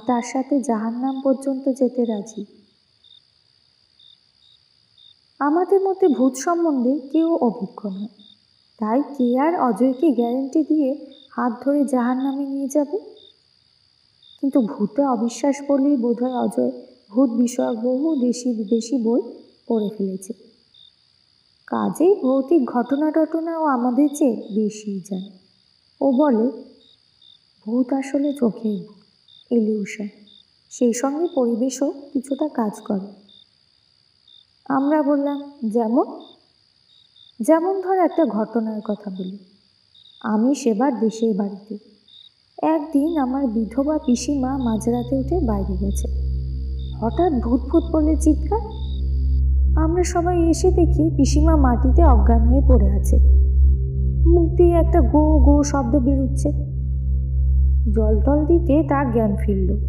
তার সাথে জাহান্নাম পর্যন্ত যেতে রাজি। আমাদের মধ্যে ভূত সম্বন্ধে কেউ অভিজ্ঞ নয়, তাই কে আর অজয়কে গ্যারেন্টি দিয়ে হাত ধরে জাহান্নামে নিয়ে যাবে? কিন্তু ভূতে অবিশ্বাস বলেই বোধহয় অজয় ভূত বিষয়ক বহু দেশি বিদেশি বই পড়ে ফেলেছে। কাজেই ভৌতিক ঘটনাও আমাদের চেয়ে বেশি জানে। ও বলে ভূত আসলে চোখের ভূত, ইলিউশন। সেই সঙ্গে পরিবেশও কিছুটা কাজ করে। আমরা বললাম যেমন? যেমন ধর একটা ঘটনার কথা বলি। আমি সেবার দেশের বাড়িতে। একদিন আমার বিধবা পিসিমা মাঝরাতে উঠে বাইরে গেছে। হঠাৎ ভূত ভূত বলে চিৎকার। আমরা সবাই এসে দেখি পিসিমা মাটিতে অজ্ঞান হয়ে পড়ে আছে। মুখ দিয়ে একটা গো গো শব্দ বেরোচ্ছে। জল টল দিতে তার জ্ঞান ফিরল।